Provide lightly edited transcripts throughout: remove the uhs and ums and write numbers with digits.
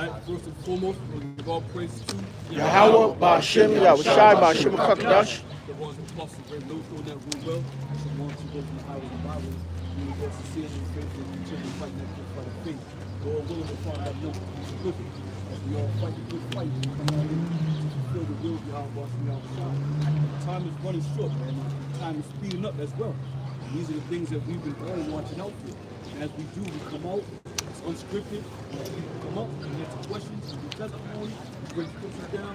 Alright, first and foremost, we give all praise to Yahweh, Ba'ashem, Yahushai, Ba'ashem, Kakdash. the ones who possibly bring those doing that real well. So the ones who go from the highways and byways, we will get sincerely and faithfully continue fighting that good fight of faith. Lord willing to find that milk and living. As we all fight the good fight, we come out here to fulfill the will of Yahweh and Yahushai. Time is running short, man. Time is speeding up as well. These are the things that we've been all watching out for. And as we do, we come out, it's unscripted, and people come up, and answer questions, and do testimony, we bring scriptures down,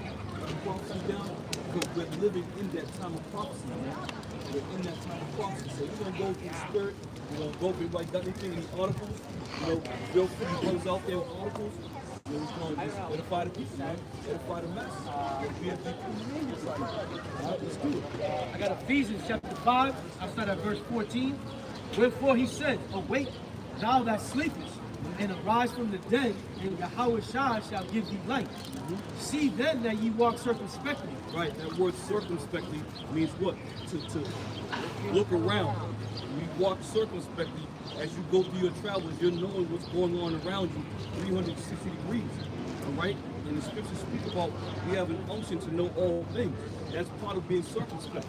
prophecy down, because we're living in that time of prophecy, man. We're in that time of prophecy. So we're going to go through the spirit, we're going to go, everybody got anything in the articles, real pretty brothers out there with articles, we're going to just edify the people, man. Edify the masses. Be a people. All right, let's do it. I got Ephesians chapter 5, I'll start at verse 14. Wherefore he said, awake, thou that sleepest, and arise from the dead, and Yahweh Shai shall give thee light. See then that ye walk circumspectly. Right, that word circumspectly means what? To look around. We walk circumspectly. As you go through your travels, you're knowing what's going on around you 360 degrees. All right? And the scriptures speak about we have an unction to know all things. That's part of being circumspect.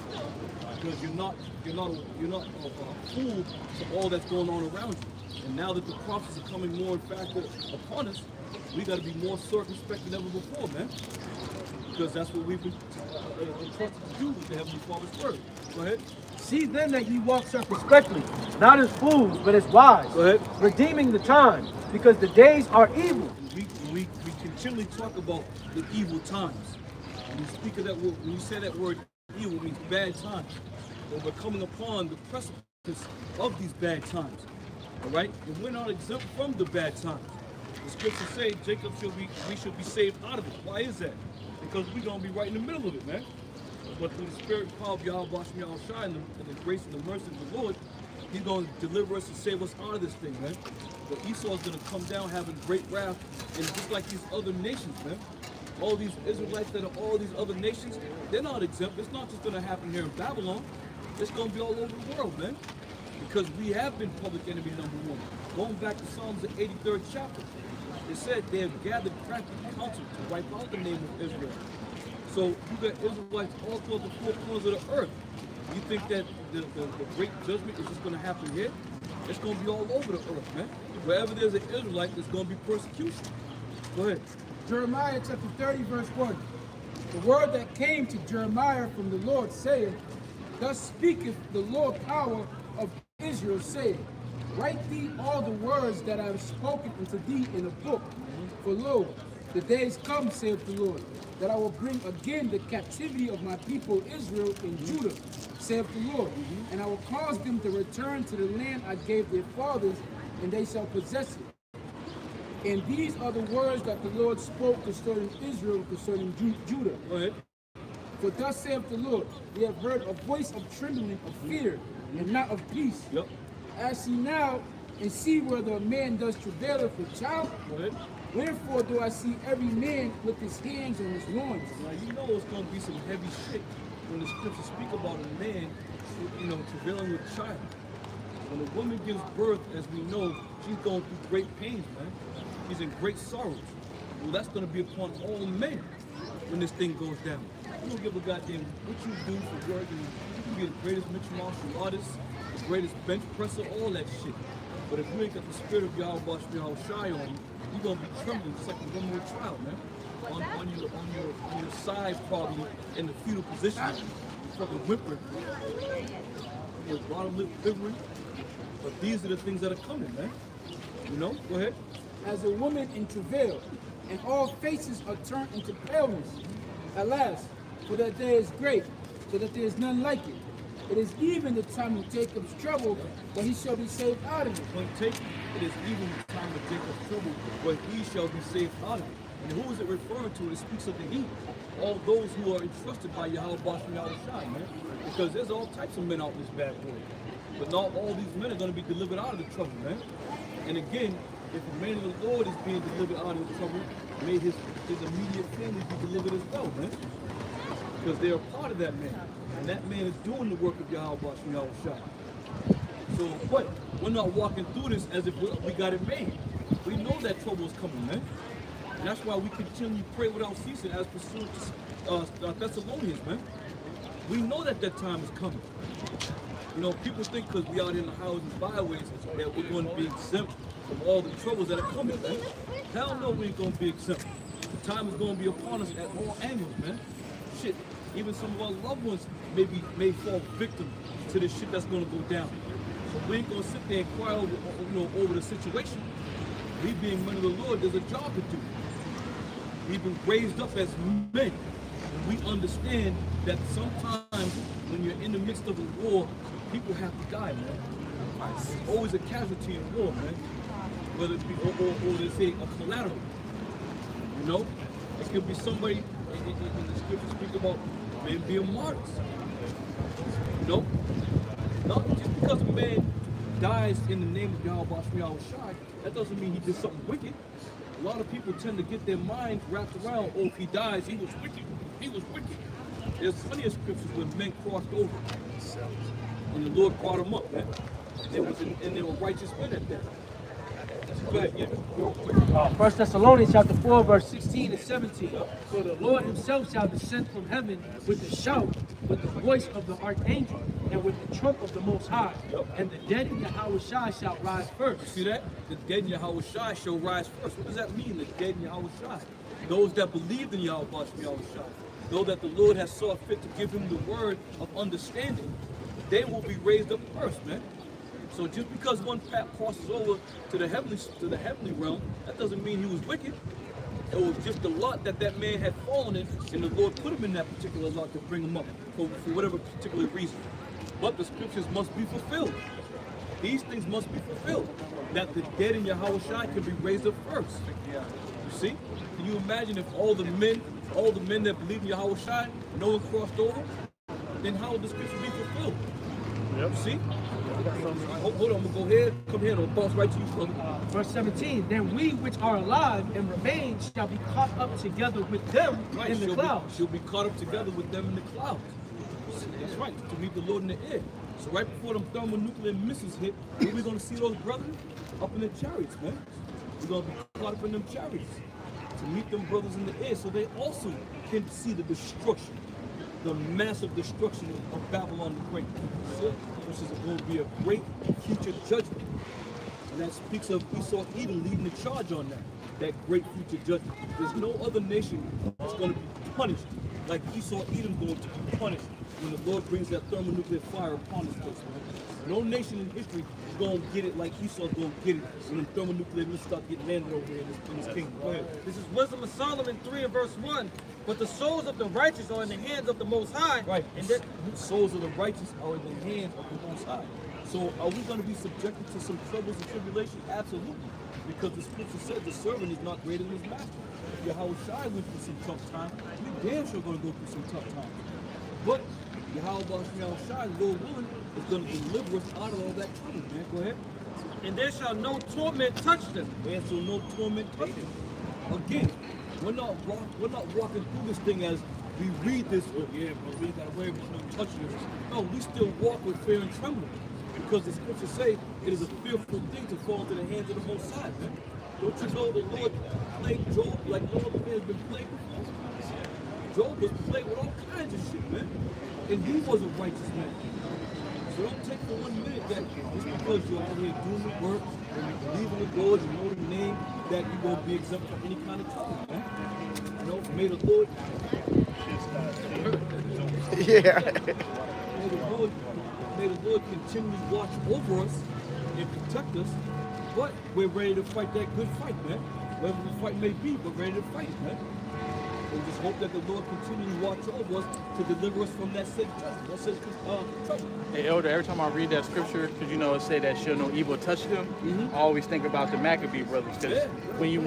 Because you're not a fool to all that's going on around you. And now that the prophets are coming more in factor upon us, we got to be more circumspect than ever before, man. Because that's what we've been entrusted to do with the Heavenly Father's word. Go ahead. See then that ye walk circumspectly, not as fools, but as wise. Go ahead. Redeeming the time, because the days are evil. We continually talk about the evil times. When you speak of that word, when you say that word evil, it means bad times. But we're coming upon the precipice of these bad times. All right? And we're not exempt from the bad times. The scriptures say we should be saved out of it. Why is that? Because we're going to be right in the middle of it, man. But through the spirit and power of Yahweh Yahushai and the grace and the mercy of the Lord, He's going to deliver us and save us out of this thing, man. But Esau is going to come down having great wrath, and just like these other nations, man. All these Israelites that are all these other nations, they're not exempt. It's not just going to happen here in Babylon. It's going to be all over the world, man. Because we have been public enemy #1. Going back to Psalms the 83rd chapter, it said they have gathered crafty counsel to wipe out the name of Israel. So you got Israelites all throughout the four corners of the earth. You think that the great judgment is just going to happen here? It's going to be all over the earth, man. Wherever there's an Israelite, there's going to be persecution. Go ahead. Jeremiah chapter 30, verse 1. The word that came to Jeremiah from the Lord saith, Thus speaketh the Lord power of Israel, saying, Write thee all the words that I have spoken unto thee in a book. For lo, the days come, saith the Lord, that I will bring again the captivity of my people Israel in Judah, saith the Lord, and I will cause them to return to the land I gave their fathers, and they shall possess it. And these are the words that the Lord spoke concerning Israel, concerning Judah. Go ahead. For thus saith the Lord, we have heard a voice of trembling, of fear, and not of peace. Yep. Ask ye now, and see whether a man does travail for child. Go ahead. Wherefore do I see every man with his hands on his loins? Now you know it's going to be some heavy shit when the scriptures speak about a man, travailing with child. When a woman gives birth, as we know, she's going through great pains, man. She's in great sorrows. Well, that's going to be upon all men when this thing goes down. You don't give a goddamn what you do for work, and you can be the greatest mixed martial artist, the greatest bench presser, all that shit. But if you ain't got the spirit of Yahweh Yahushai on you, you're gonna be trembling just like a woman with child, man. On your side, probably in the fetal position, fucking whimpering, your bottom lip quivering. But these are the things that are coming, man. You know, go ahead. As a woman in travail, and all faces are turned into paleness. Alas, for that day is great, so that there is none like it. It is even the time of Jacob's trouble, but he shall be saved out of it. It is even the time of Jacob's trouble, but he shall be saved out of it. And who is it referring to? It speaks of the heat. All those who are entrusted by Yahweh Yahushai, man. Because there's all types of men out in this bad world. But not all these men are going to be delivered out of the trouble, man. And again, if the man of the Lord is being delivered out of the trouble, may his immediate family be delivered as well, man. Because they are part of that man. And that man is doing the work of Yahweh Yahushai. So what? We're not walking through this as if we got it made. We know that trouble is coming, man. And that's why we continually pray without ceasing as pursuant to Thessalonians, man. We know that time is coming. You know, people think because we out in the highways and byways that we're going to be exempt from all the troubles that are coming, man. Hell no, we ain't going to be exempt. The time is going to be upon us at all angles, man. Shit, even some of our loved ones may fall victim to this shit that's going to go down. So we ain't going to sit there and cry over the situation. We being men of the Lord, there's a job to do. We've been raised up as men. And we understand that sometimes when you're in the midst of a war, people have to die, man. There's always a casualty in war, man. Whether it be, or they say a collateral. You know? It could be somebody, in the scriptures speak about men being martyrs. You know? Not just because a man dies in the name of Yahweh Shai, that doesn't mean he did something wicked. A lot of people tend to get their minds wrapped around, oh, if he dies, he was wicked. He was wicked. There's plenty of scriptures where men crossed over. And the Lord brought them up, man. And they were righteous men at that. Go ahead, yeah. 1 Thessalonians chapter 4, verse 16 and 17. For the Lord himself shall descend from heaven with a shout, with the voice of the archangel, and with the trump of the Most High. And the dead in Yahweh Shai shall rise first. See that? The dead in Yahweh Shai shall rise first. What does that mean, the dead in Yahweh Shai? Those that believed in Yahweh Shai. Those that the Lord has saw fit to give him the word of understanding, they will be raised up first, man. So just because one crosses over to the heavenly realm, that doesn't mean he was wicked. It was just the lot that man had fallen in, and the Lord put him in that particular lot to bring him up for whatever particular reason. But the scriptures must be fulfilled. These things must be fulfilled. That the dead in Yahweh Shai can be raised up first. You see? Can you imagine if all the men that believe in Yahweh Shai, no one crossed over? Then how would the scripture be fulfilled? Yep. You see? Hold on, I'm gonna go ahead. Come here, I'll bounce right to you, brother. Verse 17, then we which are alive and remain shall be caught up together with them in the clouds. She'll be caught up together with them in the clouds. That's right, to meet the Lord in the air. So right before them thermonuclear missiles hit, where we gonna see those brothers? Up in the chariots, man. We're gonna be caught up in them chariots to meet them brothers in the air, so they also can see the destruction, the massive destruction of Babylon the Great. Which is going to be a great future judgment. And that speaks of Esau Edom leading the charge on that great future judgment. There's no other nation that's going to be punished like Esau Edom going to be punished when the Lord brings that thermonuclear fire upon this place, man. No nation in history is going to get it like Esau's going to get it when the thermonuclear missiles start getting landed over here in this kingdom. Go ahead. This is Wisdom of Solomon 3 and verse 1. But the souls of the righteous are in the hands of the Most High. Right. And that the souls of the righteous are in the hands of the Most High. So are we going to be subjected to some troubles and tribulation? Absolutely. Because the scripture says the servant is not greater than his master. Yahweh Shai went through some tough times. We damn sure going to go through some tough times. But Yahweh Shai, Lord willing, is going to deliver us out of all that trouble, man. Go ahead. and there shall no torment touch them. And so no torment touch them. Again, we're not walking through this thing as we read this, oh yeah, but we ain't got to worry about no touching us. No, we still walk with fear and trembling. Because the scriptures say it is a fearful thing to fall into the hands of the Most High, man. Don't you know the Lord plagued Job like no other man has been plagued before? Job was plagued with all kinds of shit, man. And he was a righteous man. So don't take for 1 minute that just because you're out here doing the work and you believe in the Lord, you know the name, that you're going to be exempt from any kind of trouble, man. You know, may the Lord... Yeah. May the Lord continually watch over us and protect us, but we're ready to fight that good fight, man. Whatever the fight may be, we're ready to fight, man. We just hope that the Lord continually watch over us to deliver us from that said trouble. Hey, Elder, every time I read that scripture, because you know it say that shall no evil touch them, I always think about the Maccabee brothers. Because when you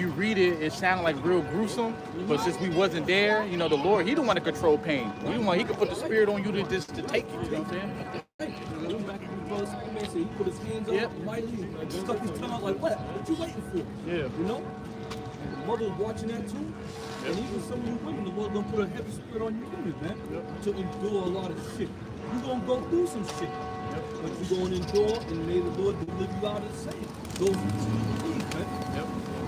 read it, it sounded like real gruesome. But since we wasn't there, you know, the Lord, He don't want to control pain. He could put the Spirit on you to take you. You know what I'm saying? The Maccabee brothers, man, said he put his hands up mightily, stuck his tongue out like, what you waiting for? Yeah. You know? And the mother was watching that too. And even some of you women, the Lord gonna put a heavy spirit on you women, man, to endure a lot of shit. You're gonna go through some shit, but you're gonna endure, and may the Lord deliver you out of the same. Those who truly believe, man.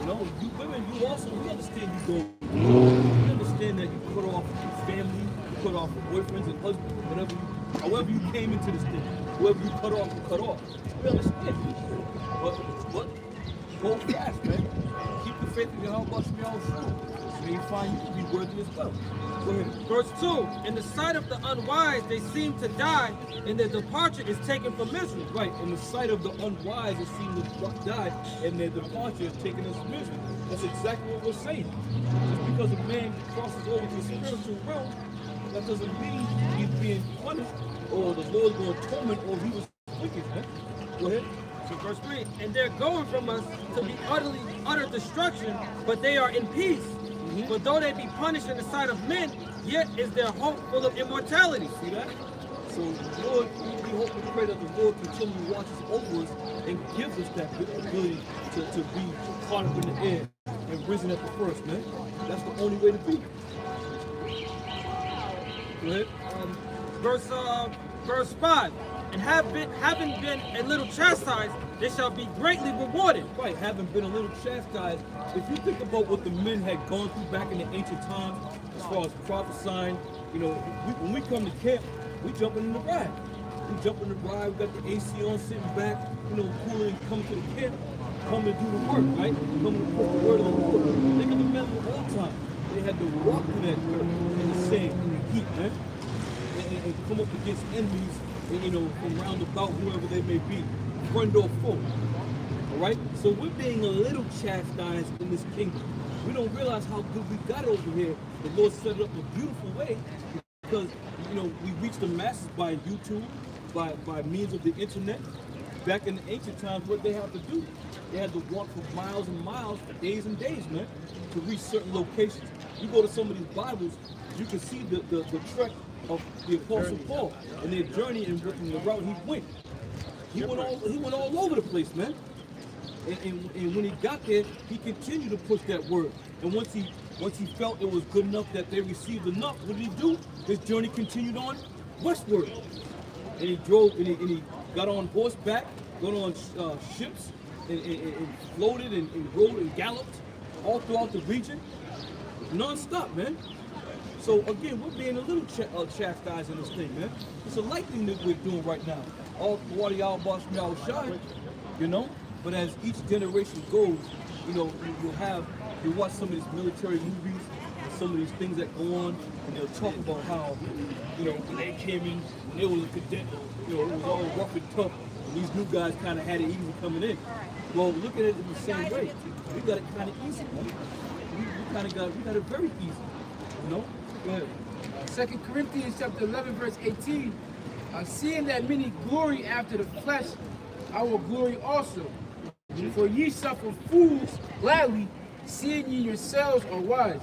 You know, you women. women, we understand you go. We understand that you cut off family, you cut off boyfriends and husbands, however you came into this thing, whoever you cut off, you cut off. We understand. But go fast, man. Keep the faith in your heart, watch me all through. May you find you to be worthy as well. Go ahead. Verse 2, in the sight of the unwise, they seem to die, and their departure is taken from misery. Right, in the sight of the unwise, it seems to die, and their departure is taken as misery. That's exactly what we're saying. Just because a man crosses over to the spiritual realm, that doesn't mean he's being punished, or the Lord's going to torment, or he was wicked, man. Go ahead. So verse 3, and they're going from us to be utter destruction, but they are in peace. For though they be punished in the sight of men, yet is their hope full of immortality. See that? So the Lord, we hope and pray that the Lord continually watches over us and gives us that ability to be caught up in the air and risen at the first, man. That's the only way to be. Go ahead. Verse 5, and having been a little chastised, they shall be greatly rewarded. Right, having been a little chastised. If you think about what the men had gone through back in the ancient times, as far as prophesying, you know, when we come to camp, we jumping in the ride. We jump in the ride, we got the AC on, sitting back, you know, cooling, coming to the camp, coming to do the work, right? Coming to put the word of the Lord. Think of the men of all time. They had to walk through that dirt in the sand, in the heat, man. And come up against enemies, and, you know, from round about whoever they may be, friend or foe. All right? So we're being a little chastised in this kingdom. We don't realize how good we got over here. The Lord set it up a beautiful way because, you know, we reach the masses by YouTube, by means of the internet. Back in the ancient times, what they had to do, they had to walk for miles and miles, for days and days, man, to reach certain locations. You go to some of these Bibles, you can see the trek of the Apostle Paul and their journey and the route he went. He went all over the place, man. And when he got there, he continued to push that word. And once he felt it was good enough that they received enough, what did he do? His journey continued on westward. And he drove and he got on horseback, got on ships, and floated and rode and galloped all throughout the region, non-stop, man. So again, we're being a little chastised in this thing, man. It's a light thing that we're doing right now. All water y'all boss me out shine, you know. But as each generation goes, you know, you watch some of these military movies and some of these things that go on, and they'll talk about how, you know, when they came in, when they were a cadet, you know, it was all rough and tough, and these new guys kind of had it easy coming in. Well, look at it in the same way. We got it kind of easy, man. We got it very easy, you know. Go ahead. 2 Corinthians chapter 11, verse 18. Seeing that many glory after the flesh, I will glory also. For ye suffer fools gladly, seeing ye yourselves are wise.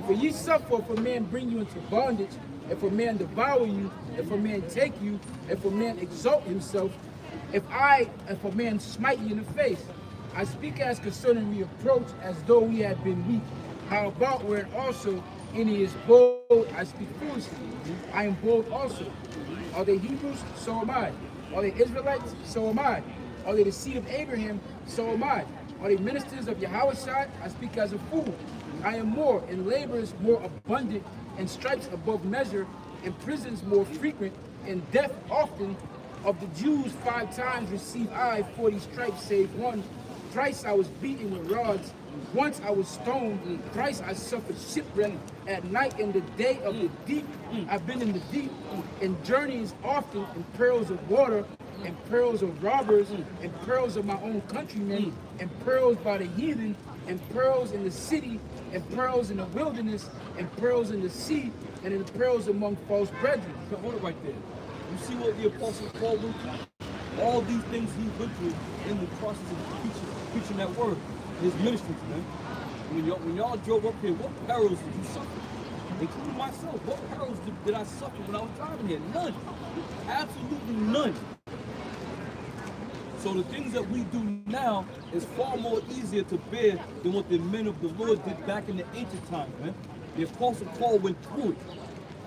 For ye suffer if a man bring you into bondage, if a man devour you, if a man take you, if a man exalt himself, if a man smite you in the face. I speak as concerning reproach, as though we had been weak. How about where also any is bold, I speak foolishly. I am bold also. Are they Hebrews? So am I. Are they Israelites? So am I. Are they the seed of Abraham? So am I. Are they ministers of Yahweh? I speak as a fool. I am more, and labors more abundant, and stripes above measure, and prisons more frequent, and death often. Of the Jews 5 times received I 40 stripes, save one. Thrice I was beaten with rods. Once I was stoned. Thrice I suffered shipwreck. At night in the day of the deep, I've been in the deep. And journeys often, and perils of water, and perils of robbers, and perils of my own countrymen, and perils by the heathen, and perils in the city, and perils in the wilderness, and perils in the sea, and in the perils among false brethren. So hold it right there. You see what the Apostle Paul went through? All these things he went through in the process of preaching that word, his ministries, man. When y'all drove up here, what perils did you suffer? Including myself, what perils did I suffer when I was driving here? None. Absolutely none. So the things that we do now is far more easier to bear than what the men of the Lord did back in the ancient times, man. The Apostle Paul went through it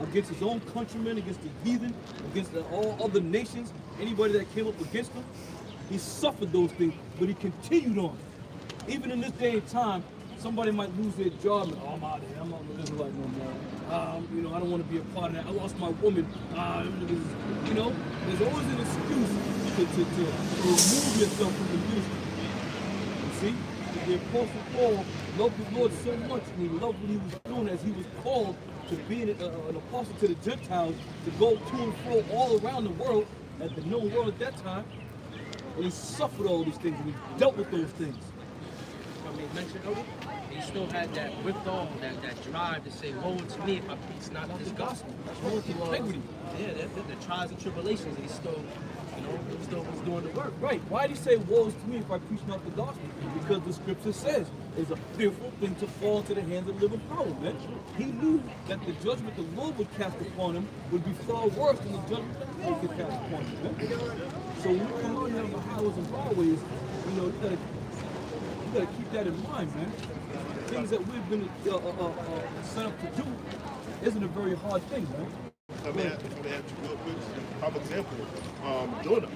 against his own countrymen, against the heathen, against all other nations, anybody that came up against him. He suffered those things, but he continued on. Even in this day and time, somebody might lose their job and, oh, I'm out of here. I'm not an Israelite no more. You know, I don't want to be a part of that. I lost my woman. You know, there's always an excuse to remove yourself from the ministry. You see? The Apostle Paul loved the Lord so much, and he loved what he was doing as he was called to be an apostle to the Gentiles, to go to and fro all around the world, at the known world at that time. And he suffered all these things, and he dealt with those things. I made mention of it. He still had that withal, that drive to say, woe to me if I preach not this gospel. That's all integrity. Yeah, the trials and tribulations, he still, you know, he still was doing the work. Right. Why did he say, woe is to me if I preach not the gospel? Because the scripture says it's a fearful thing to fall into the hands of living power, man. He knew that the judgment the Lord would cast upon him would be far worse than the judgment that man could cast upon him, man. So when you come out here on the highways and byways, you know, you gotta keep that in mind, man. Things that we've been set up to do isn't a very hard thing, man. I mean, add you real quick. For example, Jonah.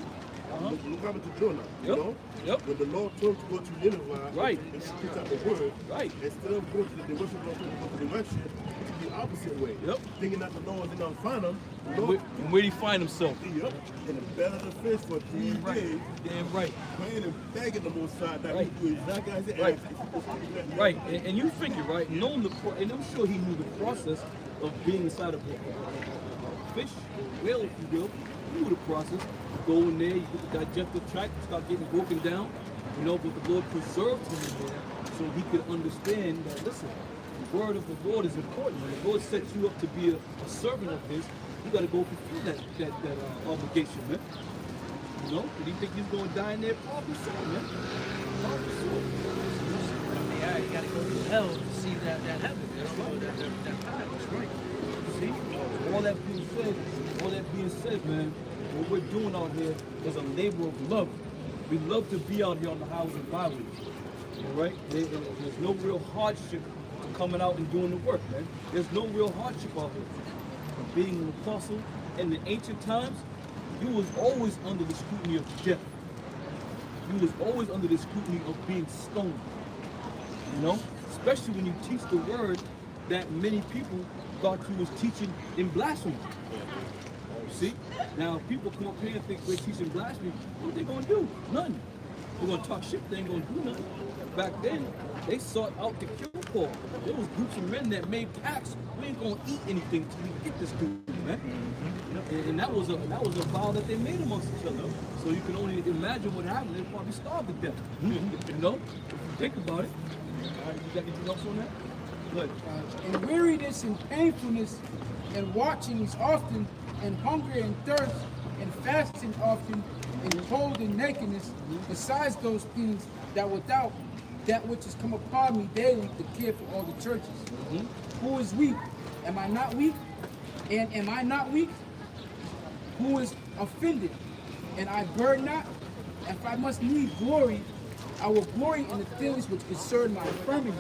Look happened to Jonah, you know? Yep. When the Lord told him to go to Nineveh Right. and speak out the word, Right. instead of going to the direction of the direction, he took the opposite way. Yep. Thinking that the Lord did not find him. The And Lord, where did he find himself? yep, in the bed of the fish for 3 days, Damn right. praying and begging the Most High that Right. he do exactly as he Right. asked. Right, and you figure, right, knowing and I'm sure he knew the process of being inside of a fish, whale, if you will. He knew the process. You go in there, you get the digestive tract, start getting broken down, you know, but the Lord preserved him in there so he could understand that, listen, the word of the Lord is important. When the Lord sets you up to be a servant of his, you got to go fulfill that obligation, man. You know, did he think he's going to die in there? Probably so, man. Probably so. Yeah, you gotta go to hell to see that heaven, you know, that paradise, right? See, all that being said, man, what we're doing out here is a labor of love. We love to be out here on the highways and byways. All right? There's no real hardship to coming out and doing the work, man. There's no real hardship out here. Being an apostle in the ancient times, you was always under the scrutiny of death. You was always under the scrutiny of being stoned. You know? Especially when you teach the word that many people thought you was teaching in blasphemy. See? Now, if people come up here and think we're teaching blasphemy, what they gonna do? Nothing. They're gonna talk shit, they ain't gonna do nothing. Back then, they sought out to kill Paul. There was groups of men that made pacts. We ain't gonna eat anything till we get this dude, man. And that was a vow that they made amongst each other. So you can only imagine what happened. They probably starved to death. You know? If you think about it. You got anything else on that? Good. And weariness and painfulness and watchings often, and hunger and thirst, and fasting often, and cold and nakedness, besides those things that without that which has come upon me daily to care for all the churches. Who is weak? Am I not weak? And am I not weak? Who is offended? And I burn not? If I must need glory, I will glory in the things which concern my infirmities.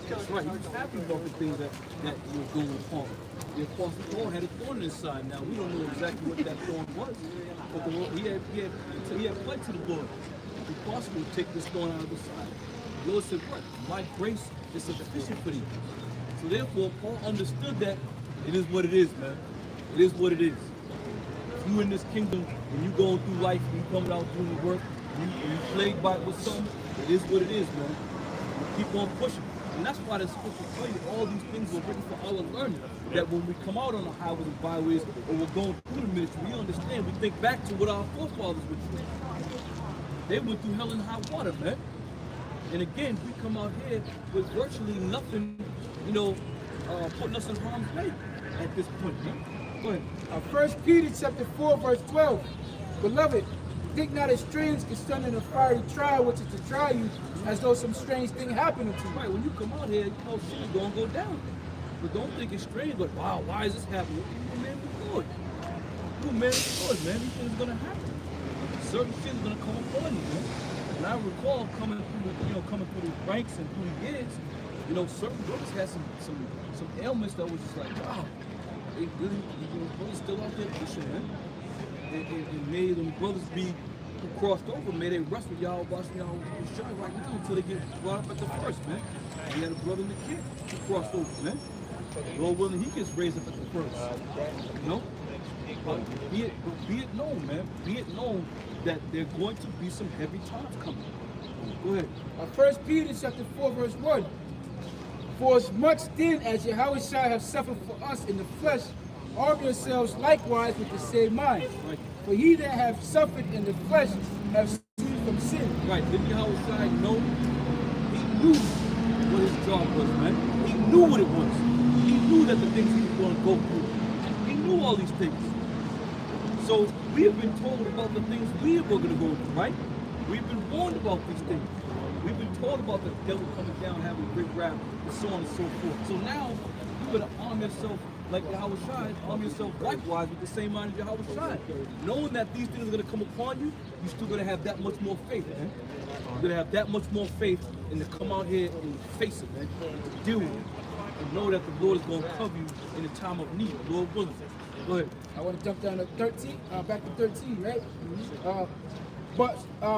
That's right. He was happy about the things that were going upon. The Apostle Paul had a thorn in his side. Now, we don't know exactly what that thorn was, but the Lord, he had pled to the Lord. If possible, to take this thorn out of his side. The Lord said, what? My grace is sufficient for thee. So therefore, Paul understood that it is what it is, man. It is what it is. If you in this kingdom, and you going through life, and you coming out doing the work, and you plagued by it with something, it is what it is, man. You keep on pushing. And that's why the scripture tell you all these things were written for our learning. That when we come out on the highways and byways, or we're going through the ministry, we understand, we think back to what our forefathers went through. They went through hell and high water, man. And again, we come out here with virtually nothing, you know, putting us in harm's way at this point, man. Go ahead. 1 Peter chapter 4, verse 12. Beloved, think not as strange concerning the fiery trial which is to try you, as though some strange thing happened to you. Right, when you come out here, you know shit is gonna go down. But don't think it's strange, but wow, why is this happening? You man be good. You man be good, man. These things are gonna happen. Certain things are gonna come upon you, man. And I recall coming through the ranks and through the years, you know, certain brothers had some ailments that was just like, wow, they really, brothers still out there pushing, man. And made them brothers be who crossed over, man, they wrestle y'all, watching y'all shine right now until they get brought up at the first, man. He had a brother in the kid who crossed over, man. Lord willing, he gets raised up at the first. You know? But be it known, man. Be it known that there are going to be some heavy times coming. Go ahead. 1 Peter chapter 4, verse 1. For as much then as Yahushua have suffered for us in the flesh, arm yourselves likewise with the same mind. Right. For he that have suffered in the flesh have ceased from sin. Right. Didn't Yahushua know? He knew what his job was, man. He knew what it was. He knew that the things he was going to go through. He knew all these things. So we have been told about the things we were going to go through, right? We've been warned about these things. We've been told about the devil coming down, having a great wrath, and so on and so forth. So now you better arm yourself like Yahushua, arm yourself likewise with the same mind as Yahushua. Knowing that these things are going to come upon you, you're still going to have that much more faith, man. You're going to have that much more faith in to come out here and face it, man. Deal with it. And know that the Lord is going to cover you in the time of need. Lord willing. Go ahead. I want to jump down to 13, back to 13, right? But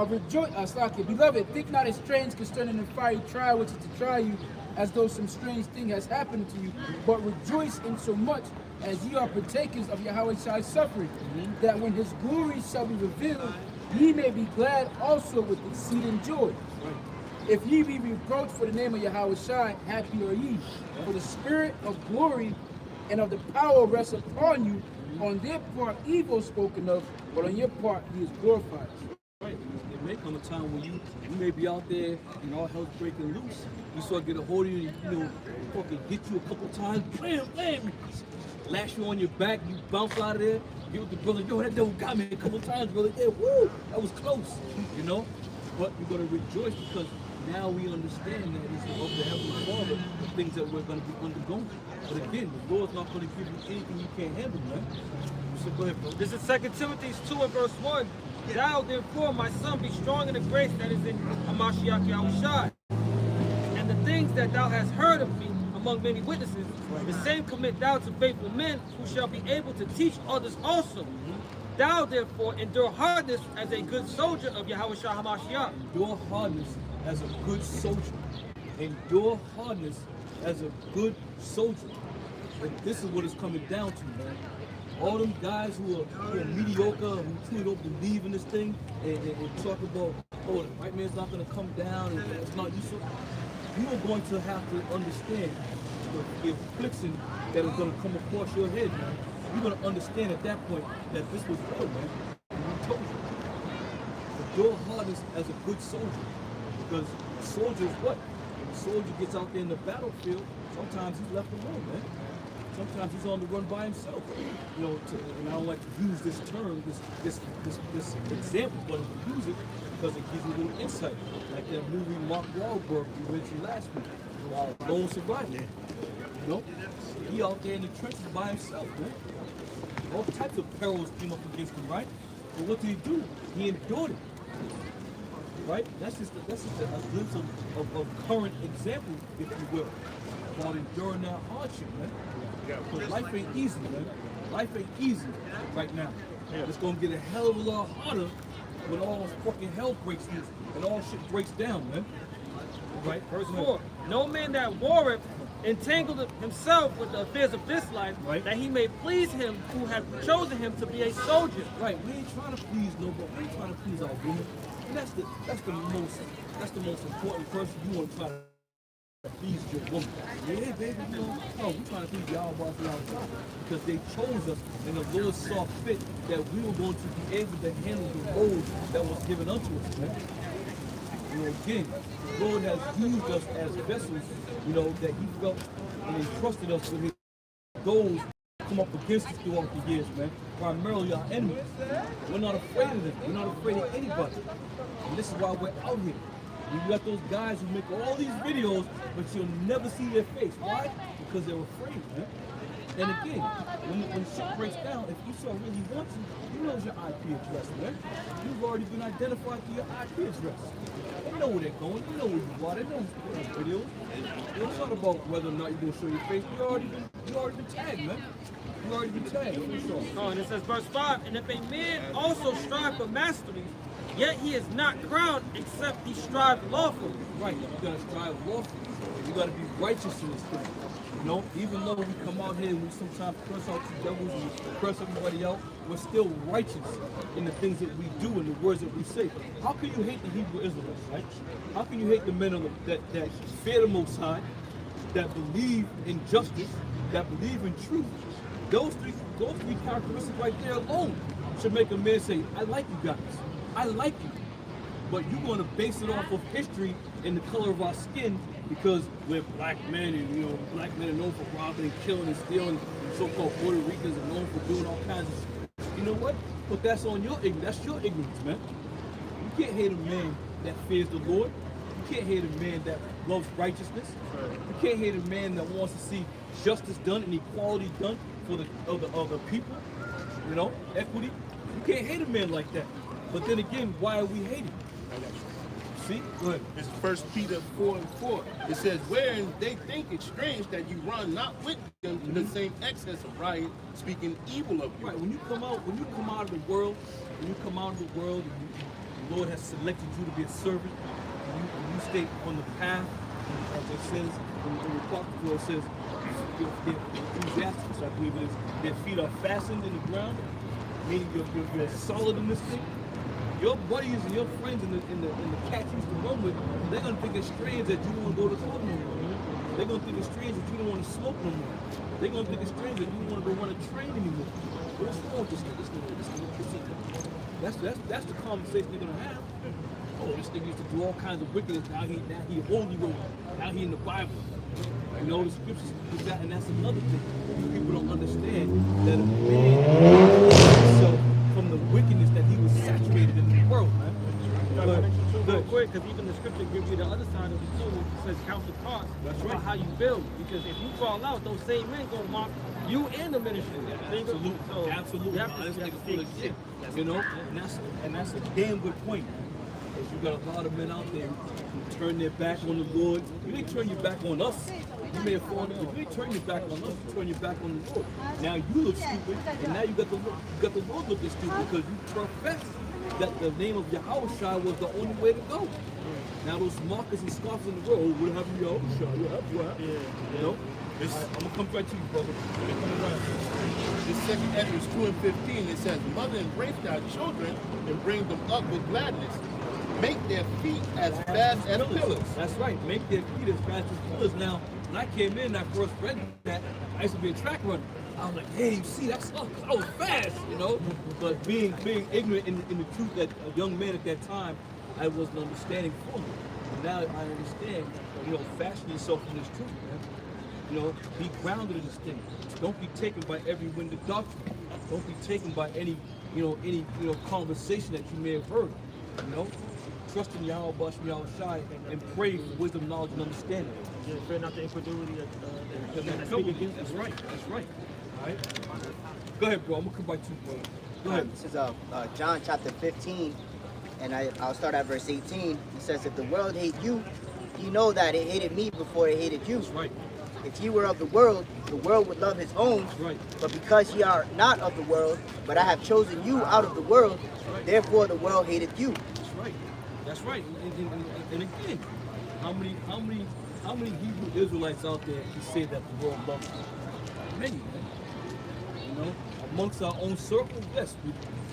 rejoice, Slaki, beloved, think not as strange concerning the fiery trial which is to try you, as though some strange thing has happened to you, but rejoice in so much as ye are partakers of Yahweh's suffering, that when his glory shall be revealed, ye may be glad also with exceeding joy. If ye be reproached for the name of Yahushua, happy are ye, for the spirit of glory and of the power rests upon you. On their part, evil spoken of, but on your part, he is glorified. Right. It may come a time when you may be out there and all hell's breaking loose. You start to get a hold of you, fucking hit you a couple times, bam, bam, lash you on your back, you bounce out of there, get with the brother, yo, that devil got me a couple times, brother. Yeah, woo, that was close, you know? But you're gonna rejoice because now we understand that it's of the Heavenly Father, the things that we're gonna be undergoing. But again, the Lord's not gonna give you anything you can't handle, man. So go ahead, bro. This is 2 Timothy 2 and verse 1. Thou therefore, my son, be strong in the grace that is in Hamashiach Yahushua. And the things that thou hast heard of me among many witnesses, the same commit thou to faithful men who shall be able to teach others also. Thou therefore endure hardness as a good soldier of Yahushua Hamashiach. Endure hardness as a good soldier. Endure hardness as a good soldier. And this is what it's coming down to, man. All them guys who are mediocre, who truly don't believe in this thing, and talk about, oh, the white man's not going to come down, and it's not useful. You are going to have to understand the affliction that is going to come across your head, man. You're going to understand at that point that this was real, man. And we told you. Endure hardness as a good soldier. Because a soldier is what? When a soldier gets out there in the battlefield, sometimes he's left alone, man. Sometimes he's on the run by himself. You know, and I don't like to use this term, this example, but I use it because it gives you a little insight. Like that movie Mark Wahlberg we mentioned last week, Lone Survivor. You know? He out there in the trenches by himself, man. All types of perils came up against him, right? But what did he do? He endured it. Right? That's just a glimpse of current example, if you will, about enduring that hardship, man. Because life ain't easy, man. Life ain't easy right now. It's gonna get a hell of a lot harder when all fucking hell breaks loose and all shit breaks down, man. Right? Verse 4. No man that warreth entangled himself with the affairs of this life, Right. that he may please him who hath chosen him to be a soldier. Right, we ain't trying to please nobody. We ain't trying to please our women. And that's the most important person you want to try to please your woman. Yeah, baby, you know, no, we're trying to please y'all about the outside because they chose us and the Lord saw fit that we were going to be able to handle the role that was given unto us, man. You know, again, the Lord has used us as vessels, you know, that He felt and entrusted us with His those come up against us throughout the years, man. Primarily our enemies. We're not afraid of them. We're not afraid of anybody. And this is why we're out here. You got those guys who make all these videos, but you'll never see their face. Why? Because they're afraid, man. And again, when shit breaks down, if Esau really wants you knows your IP address, man. You've already been identified through your IP address. They know where they're going. They know where you are. They know who's putting videos. It's not about whether or not you're gonna show your face. You already been tagged, man. You already been tagged. Oh, and it says verse 5, and if a man also strive for mastery, Yet he is not crowned except he strive lawfully. Right, you gotta strive lawfully. You gotta be righteous in this thing. You know, even though we come out here and we sometimes curse out the devils and we curse everybody else, we're still righteous in the things that we do and the words that we say. How can you hate the Hebrew Israelites, right? How can you hate the men of that fear the Most High, that believe in justice, that believe in truth? Those three characteristics right there alone should make a man say, I like you guys. I like you. But you're going to base it off of history and the color of our skin because we're black men and, you know, black men are known for robbing and killing and stealing. And so-called Puerto Ricans are known for doing all kinds of shit. You know what? But that's on your ignorance. That's your ignorance, man. You can't hate a man that fears the Lord. You can't hate a man that loves righteousness. You can't hate a man that wants to see justice done and equality done for the other people. You know, equity. You can't hate a man like that. But then again, why are we hating? See? Go ahead. It's 1 Peter 4:4. It says, wherein they think it strange that you run not with them to the same excess of riot, speaking evil of you. Right. When you come out of the world, and the Lord has selected you to be a servant, and you stay on the path, as it says in the Apocrypha, it says, Ecclesiastes, I believe it is, their feet are fastened in the ground, meaning you're solid in this thing. Your buddies and your friends and the cats you used to run with, they're gonna think it's strange that you don't want to go to the club no more. They're gonna think it's strange that you don't want to smoke no more. They're gonna think it's strange that you don't want to go run a train anymore. What's wrong with this nigga? That's the conversation they're gonna have. Oh, this nigga used to do all kinds of wickedness. Now he holy road. Now he in the Bible. You know the scriptures, and that's another thing. People don't understand that a man himself from the wickedness that he was saturated in the world, man. Real quick, because even the scripture gives you the other side of it too. It says count the cost. That's about right. how you build. Because if you fall out, those same men gonna mock you and the ministry. Absolutely, So absolutely. you have to This stay nigga full of shit. That's You know, and that's a damn good point. Because you got a lot of men out there who turn their back on the Lord. You didn't turn your back on us. You may have fallen, but you didn't turn your back on us. You turn your back on the Lord. Now you look stupid, and now you got the Lord looking stupid because you profess that the name of Yahushua was the only way to go. Now those mockers and scoffers in the world, oh, what happened to Yahushua? You know? I'm gonna come right to you, brother. In 2 Ezra 2:15, it says, mother, embrace thy children and bring them up with gladness. Make their feet as fast as pillars. That's right. Make their feet as fast as pillars. Now, when I came in, I first read that, I used to be a track runner. I was like, hey, you see, that's us. I was fast, you know? But being ignorant in the truth that a young man at that time, I wasn't understanding fully. But now I understand, you know, fashion yourself in this truth, man. You know, be grounded in this thing. Don't be taken by every wind of doctrine. Don't be taken by any conversation that you may have heard. You know, trust in Yahweh, Yahweh Shai, and pray for wisdom, knowledge, and understanding. Yeah, fear not the incredulity That's right. That's right. All right. Go ahead, bro. I'm gonna come back to you, bro. Go ahead. This is John chapter 15, and I'll start at verse 18. It says, if the world hate you, you know that it hated me before it hated you. That's right. If ye were of the world would love his own. Right. But because ye are not of the world, but I have chosen you out of the world, right. Therefore the world hated you. That's right. That's right. And again, how many Hebrew Israelites out there can say that the world loves them? Many, man. You know, amongst our own circle, yes,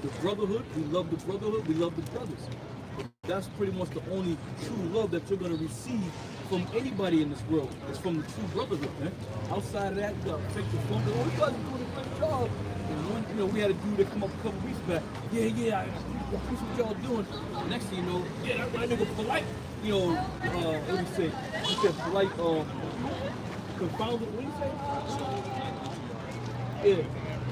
the brotherhood, we love the brotherhood, we love the brothers. But that's pretty much the only true love that you're going to receive from anybody in this world. It's from the true brotherhood, man. Outside of that, you got to take the phone. Oh, you guys are doing a great job. And one, you know, we had a dude that come up a couple weeks back. Yeah, I appreciate what y'all doing. Next thing you know, yeah, that nigga polite. You know, what do you say? He said polite, confounded. What do you say? Yeah.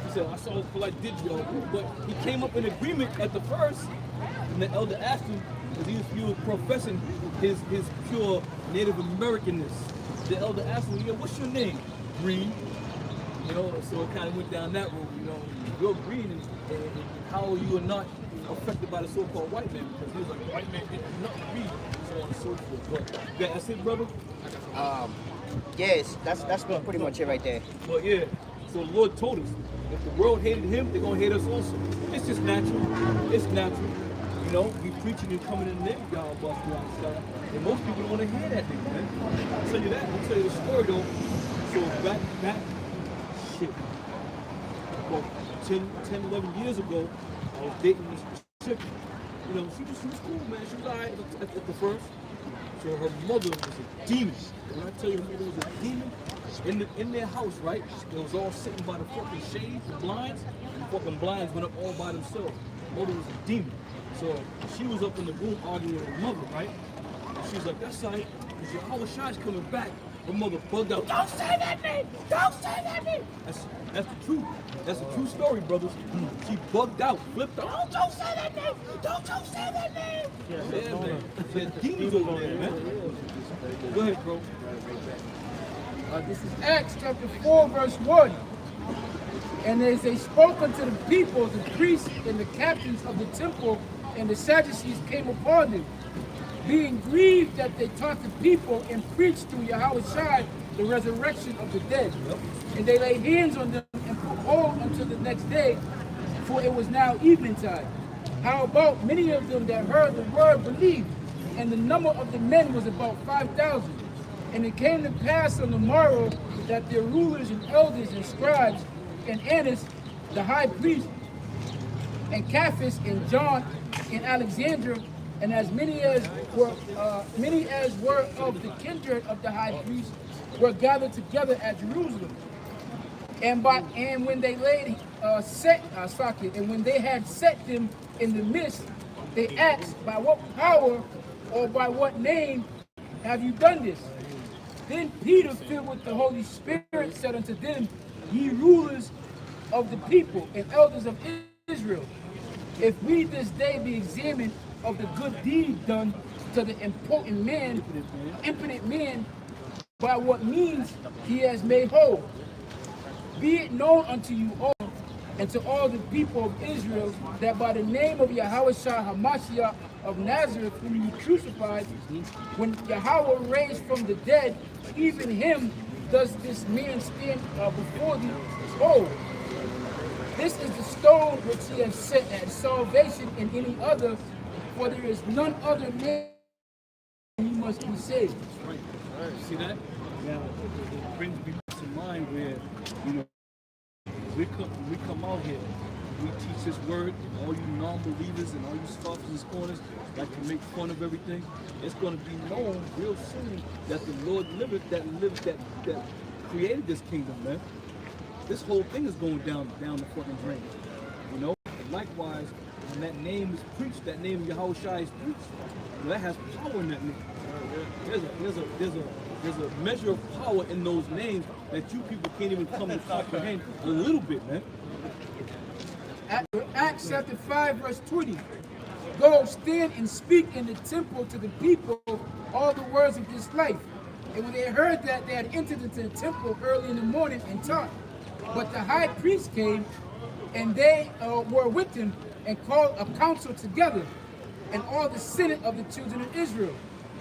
He said, I saw what polite did, y'all. But he came up in agreement at the first, and the elder asked him, because he was professing his pure Native Americanness. The elder asked him, yeah, what's your name? Green. You know, so it kind of went down that road, you know. You're green, and how are you not affected by the so-called white man? Because he was like, white man did not read, so on and so forth. But, yeah, that's it, brother? Yes, that's pretty much it right there. But yeah, so the Lord told us, if the world hated him, they're going to hate us also. It's just natural. It's natural. you know, be preaching and coming in the name of y'all outside. And most people don't want to hear that thing, man. I'll tell you that. I'll tell you the story though. So back, shit. About 10, 11 years ago, I was dating this chick. You know, she was cool, man. She was alright at the first. So her mother was a demon. When I tell you her mother was a demon, in their house, right? It was all sitting by the fucking shades, the blinds. The fucking blinds went up all by themselves. Her mother was a demon. So she was up in the room arguing with her mother, right? And she was like, that's right. She said, oh, Shai's coming back. Her mother bugged out. Don't say that name! Don't say that name! That's the truth. That's a true story, brothers. She bugged out, flipped out. Oh, don't say that name! Don't say that name! Yeah, man. There's demons over there, man. Go ahead, bro. This is Acts chapter 4, verse 1. And as they spoke unto the people, the priests and the captains of the temple and the Sadducees came upon them, being grieved that they taught the people and preached through Yahushua the resurrection of the dead. And they laid hands on them and put hold until the next day, for it was now eventide. How about many of them that heard the word believed, and the number of the men was about 5,000. And it came to pass on the morrow that their rulers and elders and scribes, and Annas, the high priest, and Caiaphas, and John, and Alexander, and as many as were of the kindred of the high priest, were gathered together at Jerusalem. And when they when they had set them in the midst, they asked, by what power or by what name have you done this? Then Peter, filled with the Holy Spirit, said unto them, ye rulers of the people and elders of Israel, if we this day be examined of the good deed done to the impotent man, by what means he has made whole, be it known unto you all and to all the people of Israel that by the name of Yahushua HaMashiach of Nazareth, whom you crucified, when Yahweh raised from the dead, even him does this man stand before thee whole. This is the stone which he has set at salvation in any other, for there is none other name you must be saved. Right. See that? Now, it brings me to mind where, you know, we come out here, we teach this word, all you non-believers and all you scoffers and scorners like to make fun of everything. It's going to be known real soon that the Lord that created this kingdom, man. This whole thing is going down the fucking drain, you know. And likewise, when that name is preached, that name of Yahushua is preached, that has power in that name. There's a measure of power in those names that you people can't even come and comprehend a little bit, man. Acts chapter 5, verse 20. Go, stand and speak in the temple to the people all the words of this life. And when they heard that, they had entered into the temple early in the morning and taught. But the high priest came, and they were with him, and called a council together, and all the senate of the children of Israel,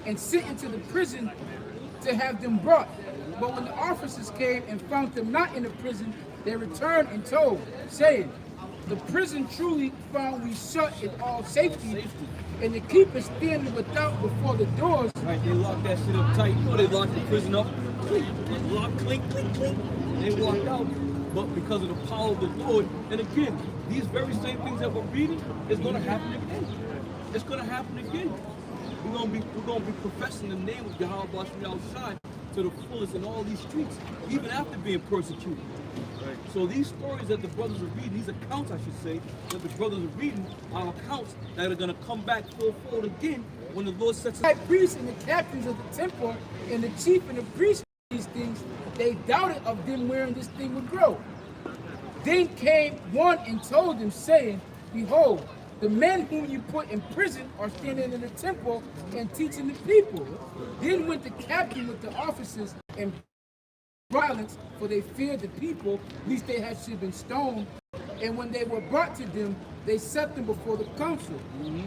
and sent into the prison to have them brought. But when the officers came and found them not in the prison, they returned and told, saying, the prison truly found we shut in all safety, and the keepers standing without before the doors. Right, they locked that shit up tight. You know they locked the prison up. Clink, lock, clink, clink, clink. They walked out. But because of the power of the Lord, and again, these very same things that we're reading is going to happen again. It's going to happen again. We're going to be professing the name of Yahweh Shai to the fullest in all these streets, even after being persecuted. Right. So these stories that the brothers are reading, these accounts, I should say, that the brothers are reading, are accounts that are going to come back full again when the Lord sets The high priests and the captains of the temple and the chief and the priests of these things, they doubted of them wherein this thing would grow. Then came one and told them, saying, behold, the men whom you put in prison are standing in the temple and teaching the people. Then went the captain with the officers and violence, for they feared the people, lest they had should been stoned. And when they were brought to them, they set them before the council.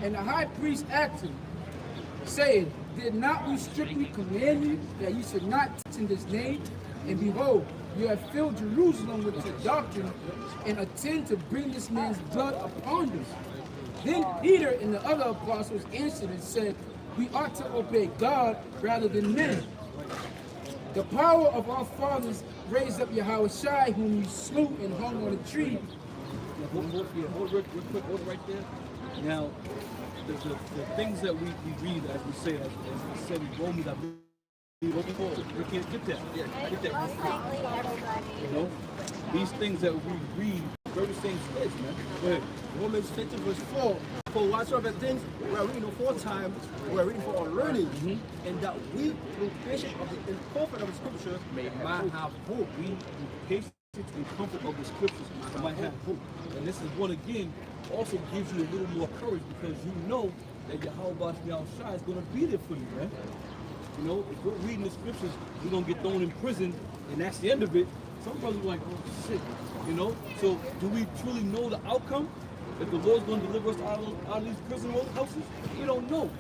And the high priest asked him, saying, did not we strictly command you that you should not teach in this name? And behold, you have filled Jerusalem with your doctrine, and attend to bring this man's blood upon us. Then Peter and the other apostles answered and said, we ought to obey God rather than men. The power of our fathers raised up Yahushua, whom you slew and hung on a tree. Hold real quick, hold it right there. Now, the things that we read, as we say, as we said in Romans, I believe, we can't get that. Yeah, get that. You know, these things that we read, very same things, man. Go ahead. Romans 15 verse 4. For whatsoever things we are reading aforetime, we are reading for our learning, and that we, through patience of the comfort of the scripture, might have hope. We patience and comfort of the scriptures might have hope. And this is one again also gives you a little more courage because you know that Yahweh Shai is going to be there for you, man. You know, if we're reading the scriptures, we're going to get thrown in prison, and that's the end of it. Some brothers are like, oh shit, you know? So do we truly know the outcome? That the Lord's going to deliver us out of these prison houses? We don't know.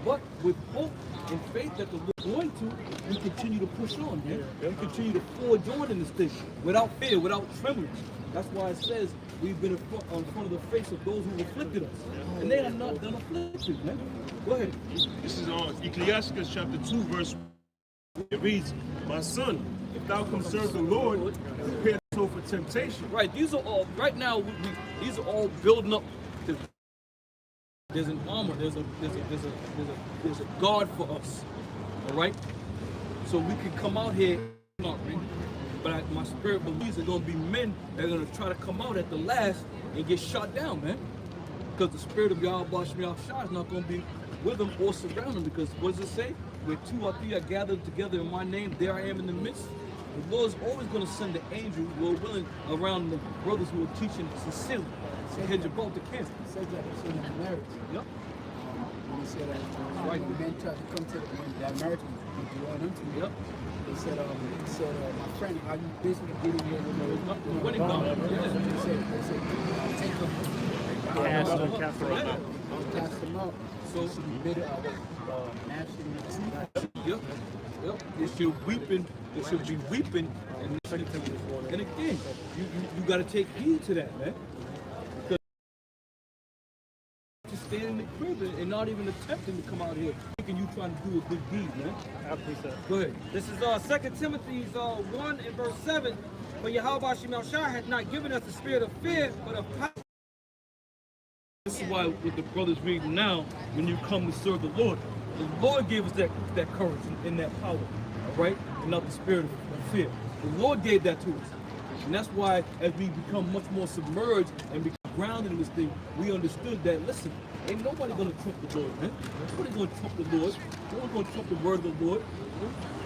But with hope and faith that the Lord's going to, we continue to push on, man. We continue to forge on in this thing without fear, without trembling. That's why it says we've been on front of the face of those who afflicted us. And they are not done afflicted, man. Go ahead. This is on Ecclesiastes chapter 2, verse 1. It reads, my son, if thou come serve the Lord, prepare the soul for temptation. Right, these are all, right now, these are all building up. There's an armor, there's a guard for us, all right? So we can come out here, but my spirit believes there's going to be men that are going to try to come out at the last and get shot down, man. Because the spirit of Yahweh Shai is not going to be with them or surround them. Because what does it say? Where two or three are gathered together in my name, there I am in the midst. The Lord's always going to send the angel, Lord willing, around the brothers who are teaching sincerely. So hedge about the cancer. It says that in marriage. Yep. When he said that when men tried to come to that marriage was drawn into. Yep. They said, my friend, are you busy getting here with the wedding garment? They said, take them. Cast them out. So, yep. There should weeping. There should be weeping. And again, you got to take heed to that, man. Because just staying in the crib and not even attempting to come out here, thinking you trying to do a good deed, man. Go ahead. This is 2 Timothy 1 and verse 7. For Yahweh Shai has not given us the spirit of fear, but of power. This is why with the brothers reading now, when you come to serve the Lord gave us that courage and that power, right? And not the spirit of fear. The Lord gave that to us. And that's why as we become much more submerged and become grounded in this thing, we understood that, listen, ain't nobody gonna trump the Lord, man. Nobody's gonna trump the Lord. No one's gonna trump the word of the Lord.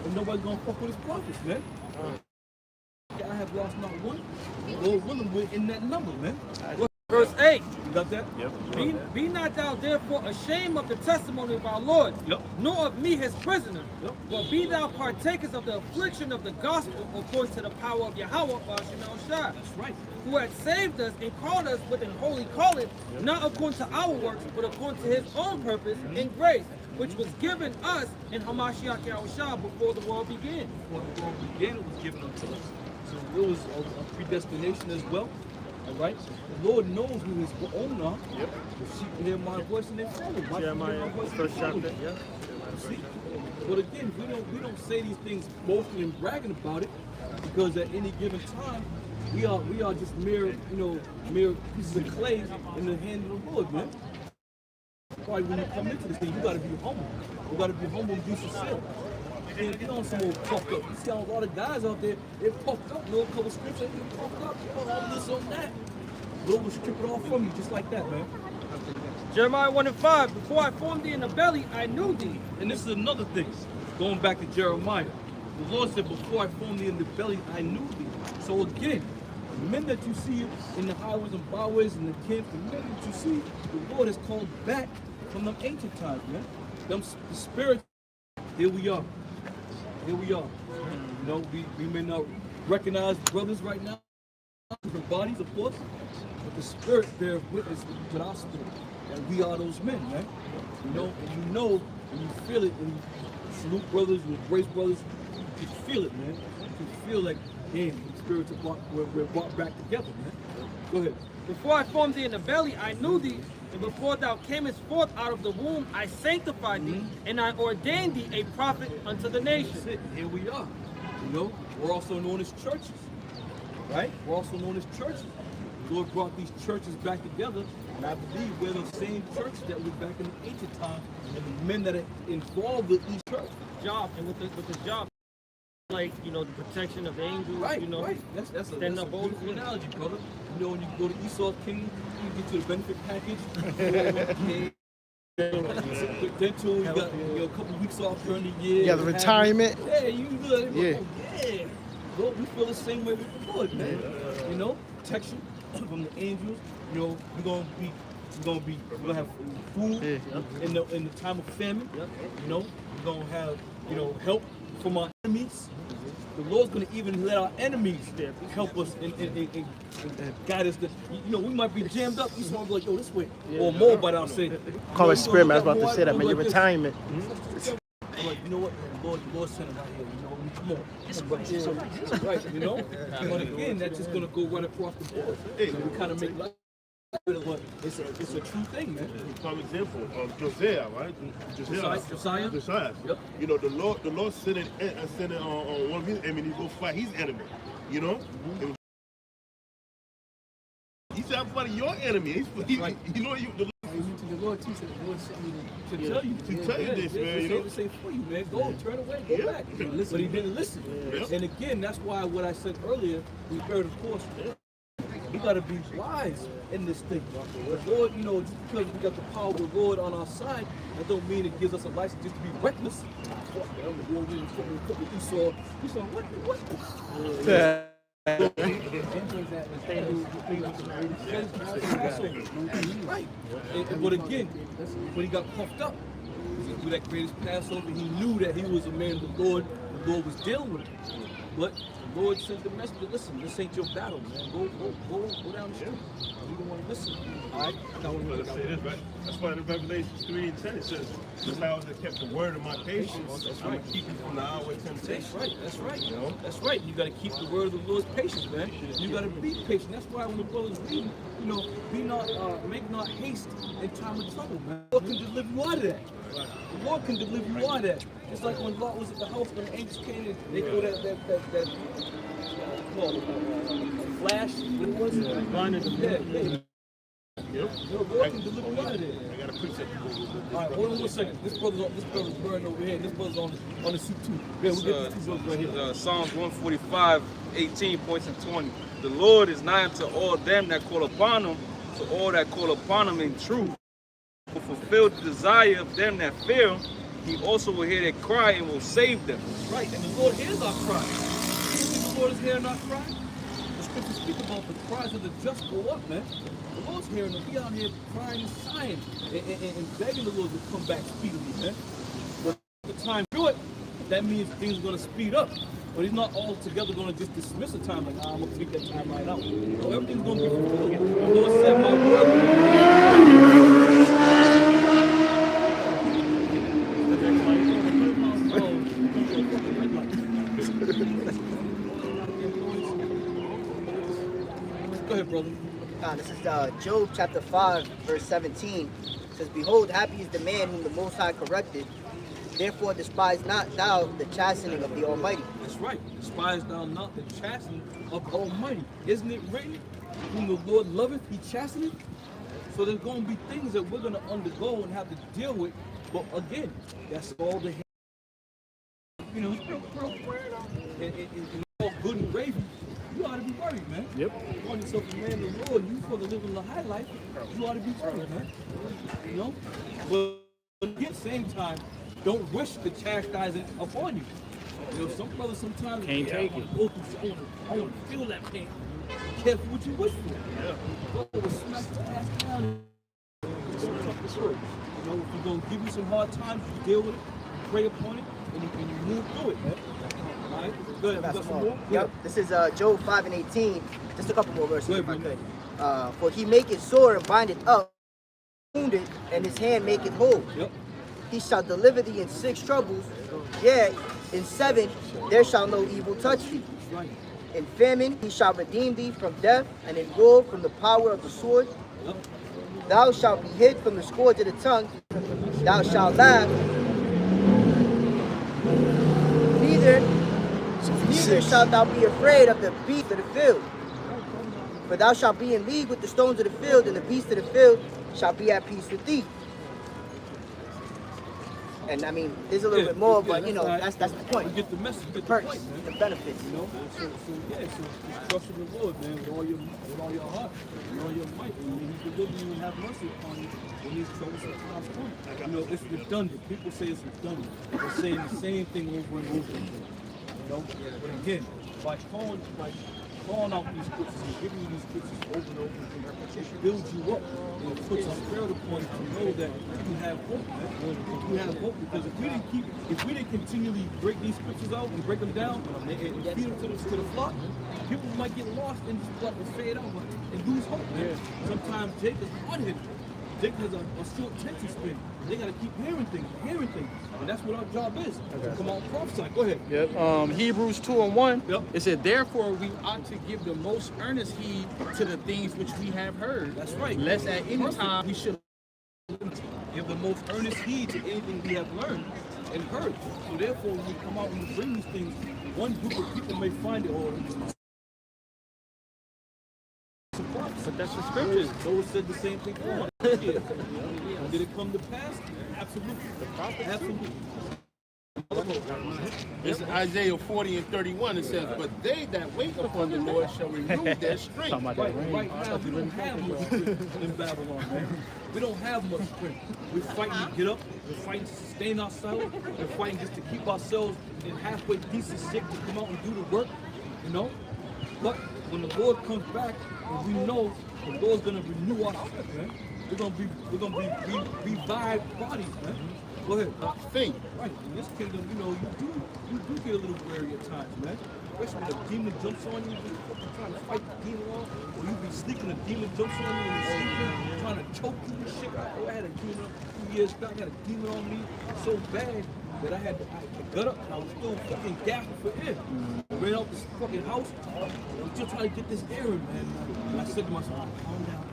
And nobody's gonna fuck with his prophets, man. I have lost not one. Lord willing, we're in that number, man. Verse 8. You got that? Yep. Be not thou therefore ashamed of the testimony of our Lord, Yep. nor of me his prisoner, Yep. but be thou partakers of the affliction of the gospel according to the power of Yahweh Shai, That's right. who had saved us and called us with an holy calling, not according to our works, but according to his own purpose and grace, which was given us in Hamashiach Yahushua before the world began. Before the world began, it was given unto us. So it was a predestination as well. All right? The Lord knows who his own are. Yep. The sheep hear my voice and they follow. My sheep hear my Jeremiah, voice and first they follow. chapter. Yeah. See? But again, we don't say these things boasting and bragging about it, because at any given time we are just mere pieces of clay in the hand of the Lord, man. Why when you come into this thing, you gotta be humble. You gotta be humble and be sincere. And get on some old puffed up. You see a lot of guys out there, they're puffed up, know a couple scriptures, they're puffed up, you know, all this on that. Lord will strip it off from you just like that, man. Jeremiah 1 and 5. Before I formed thee in the belly, I knew thee. And this is another thing, going back to Jeremiah. The Lord said, before I formed thee in the belly, I knew thee. So again, the men that you see in the highways and byways and the camp, the men that you see, the Lord has called back from them ancient times, man. Them the spirits, here we are. Here we are. You know, we may not recognize brothers right now, different bodies, of course, but the spirit bears witness with our spirit. And we are those men, man. You know, and you feel it, and you salute brothers, you embrace brothers, you can feel it, man. You can feel like, damn, the spirits are we're brought back together, man. Go ahead. Before I formed thee in the belly, I knew thee. And before thou camest forth out of the womb, I sanctified thee, and I ordained thee a prophet unto the That's nations. it. Here we are. You know, we're also known as churches, right? We're also known as churches. The Lord brought these churches back together, and I believe we're the same churches that were back in the ancient times, and the men that are involved with each church. Job, and with the job, like, you know, the protection of the angels, Right, you know. right. That's a stand up boldly. beautiful analogy, brother. You know, when you go to Esau's Kingdom, you get to the benefit package. Dental, you got a couple weeks off during the year. Yeah, the retirement. Yeah, you good. Yeah. Yeah. Lord, we feel the same way with the Lord, man. You know, protection from the angels. You know, we're gonna have food in the time of famine. You know, we're gonna have, you know, help from our enemies. The Lord's gonna even let our enemies help us and guide us. You know, we might be jammed up. You might be like, yo, this way. Or more, but I'll say. Call it spirit, man. I was about to say that, man. Your retirement. I'm like, you know what? The Lord sent him right here. You know, come on. It's right, you know? But again, that's just gonna go right across the board. So we kind of make life. But it's a true thing, man. For example, Josiah, right? Josiah. Yep. You know, the Lord sent on one of his enemies to go fight his enemy. You know? And he said, I'm fighting your enemy. Right. You know, The Lord teaches the Lord sent me To tell you this, man. You know? Say for you, man. Go, turn away, go back. But he didn't listen. And again, that's why what I said earlier, we heard, of course, we got to be wise in this thing. The Lord, you know, just because we got the power of the Lord on our side, that don't mean it gives us a license just to be reckless. Esau, what? Yeah. Right. But again, when he got puffed up, through that greatest Passover, he knew that he was a man of the Lord was dealing with him. But the Lord sent the message, listen, this ain't your battle, man. Go down the street. You don't want to listen. All right? That's why in Revelation 3:10 it says, the powers that kept the word of my patience, That's I'm right. going to keep you from the hour of temptation. That's right. You know? That's right. You got to keep the word of the Lord's patience, man. You got to be patient. That's why when the brothers read, you know, make not haste in time of trouble, man. The Lord can deliver you out of that. The Lord can deliver you out of that. It's like when Lot was at the house when the angels came in, they threw that flash. What was it? Blinded the Yeah. Yep. The Lord can deliver you out of there. I got a precept. All right, hold on 1 second. This brother's burning over here. This brother's on the suit too. Yeah, we'll get these two brothers right here. Psalms 145, 18 points and 20. The Lord is nigh to all them that call upon him, to all that call upon him in truth. Will fulfill the desire of them that fear him. He also will hear their cry and will save them. Right, and the Lord hears our cry. The Lord is hearing our cry. The scriptures speak about the cries of the just go up, man. The Lord's hearing them. He out here crying and sighing and begging the Lord to come back speedily, man. But the time to do it, that means things are going to speed up. But he's not altogether going to just dismiss the time like, I'm going to take that time right out. No, everything's going to be fulfilled. The Lord said, my word. Go ahead, brother. This is Job chapter 5, verse 17. It says, behold, happy is the man whom the Most High corrected. Therefore despise not thou the chastening of the Almighty. That's right. Despise thou not the chastening of the Almighty. Isn't it written, whom the Lord loveth, he chasteneth? So there's going to be things that we're going to undergo and have to deal with. But again, that's all the, you know, and all good and gravy. You ought to be worried, man. Yep. You want yourself a man of the Lord, you for the living the high life, you ought to be worried, man. You know? But at the same time, don't wish the chastising upon you. You know, some brothers sometimes Can't take it. Go through, I want to feel that pain. Be careful what you wish for. Yeah. God will smack the ass down. Don't talk the word. You know, if he's going to give you some hard times, you deal with it, pray upon it, and you move through it, man. All right? Go ahead. You got some more? Yep. This is Job 5 and 18. Just a couple more verses. Go If I ahead, could. For he maketh sore and bindeth up, wounded, and his hand maketh whole. Yep. He shall deliver thee in 6 troubles, yea, in 7 there shall no evil touch thee. Right. In famine he shall redeem thee from death, and in war from the power of the sword. Yep. Thou shalt be hid from the scourge of the tongue. Thou shalt laugh. Neither shalt thou be afraid of the beast of the field. For thou shalt be in league with the stones of the field, and the beast of the field shall be at peace with thee. And I mean, there's a little bit more, but you know, that's the point. You get the message, you get the Perks, point, man. the benefits. You know, so trust in the Lord, man, with all your heart, with all your might, and He deliver you and have mercy upon you when these troubles sometimes come. You know, it's redundant. People say it's redundant. They're saying the same thing over and over again. You know, but again, by calling out these scriptures and giving you these scriptures over and over again, it builds you up and it puts a spirit upon you to know that you have hope. You have hope, because if we didn't continually break these scriptures out and break them down and feed them to the flock, people might get lost in this flock and fade out and lose hope. Man. Sometimes Jake is hard-headed. Jake has a short attention span. They got to keep hearing things. And that's what our job is, to come out and prophesy. Go ahead. Yep. Hebrews 2:1. Yep. It said, therefore we ought to give the most earnest heed to the things which we have heard. That's right. Lest at any time we should give the most earnest heed to anything we have learned and heard. So therefore, when we come out and we bring these things, one group of people may find it, or but that's the scriptures. those said the same thing for years. Did it come to pass? Absolutely. Absolutely. It's Isaiah 40:31. It says, but they that wait upon the Lord shall renew their strength. Right now, we don't have much strength in Babylon, man. We don't have much strength. We're fighting to get up. We're fighting to sustain ourselves. We're fighting just to keep ourselves in halfway decent shape to come out and do the work, you know? But when the Lord comes back, and we know the Lord's gonna renew our strength, man. We're gonna be revived bodies, man. Go ahead. Think. Right. In this kingdom, you know, you do get a little weary at times, man. Especially when the demon jumps on you, you fucking trying to fight the demon off, or you be sleeping, the demon jumps on you and you're sleeping, trying to choke you and shit. I had a demon a few years back, I had a demon on me so bad that I got up and I was still fucking gasping for air. I ran out this fucking house, I was just trying to get this air in, man. And I said to myself, calm down.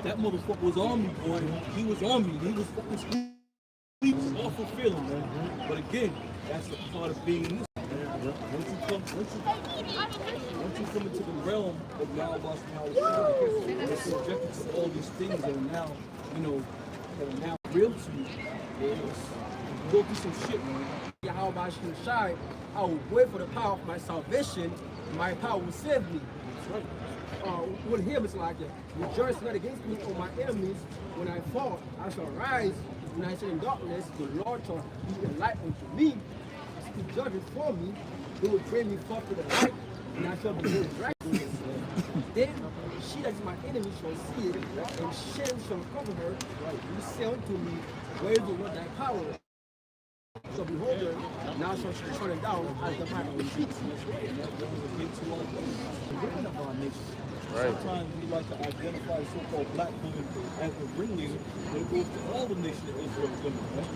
That motherfucker was on me, boy. He was on me. He was fucking sleeping. Awful feeling, man. But again, that's a part of being in this. Once you come into the realm of Yahweh, you're subjected to all these things that are now, you know, that are now real to you. You go through some shit, man. Yahweh Shai, I will wait for the power of my salvation. My power will save me. That's right. With him, it's like rejoice not against me or my enemies. When I fall, I shall rise. When I sit in darkness, the Lord shall be a light unto me. To judge it for me, he will bring me forth to the light, and I shall be made righteous. Then she that is my enemy shall see it, and shame shall cover her. You say unto me, where is the Lord thy power? So behold her, now shall she turn it down as the fire retreats. Right. Sometimes we like to identify the so-called black women as the ringleader, but it goes to all the nation of Israel women, right?